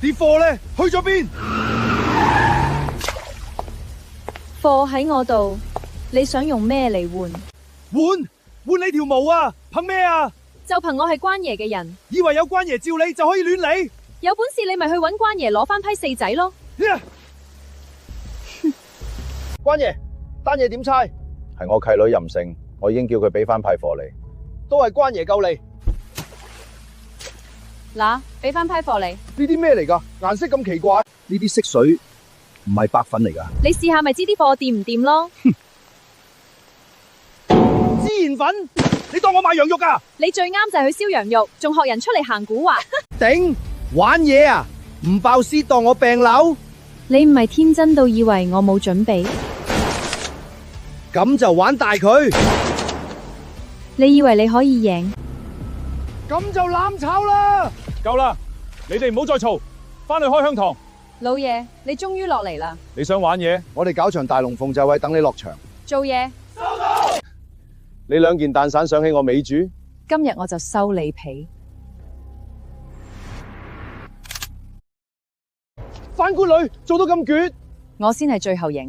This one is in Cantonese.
啲貨咧去咗邊？貨喺我度，你想用咩嚟換？換你條毛啊！憑咩啊？就憑我係關爺嘅人，以為有關爺照你就可以亂嚟？有本事你咪去搵關爺攞翻批四仔咯！關爺，單嘢點猜？係我契女任性，我已經叫佢俾翻批貨你。都係關爺救你。嗱，俾翻批貨你。呢啲咩嚟㗎？顏色咁奇怪。呢啲色水唔係白粉嚟㗎。你試下咪知啲貨掂唔掂咯？孜然粉，你當我賣羊肉㗎？你最啱就係去燒羊肉，仲學人出嚟行古惑。頂，玩嘢啊！唔爆屍當我病瘤？你唔係天真到以為我冇準備？咁就玩大佢。你以為你可以贏？咁就攬炒啦！夠啦，你哋唔好再嘈，翻去開香堂。老爺，你終於落嚟啦！你想玩嘢？我哋搞場大龍鳳就係等你落場。做嘢，你兩件蛋散想起我美主，今日我就收你皮。反官女做到咁絕，我先係最後贏。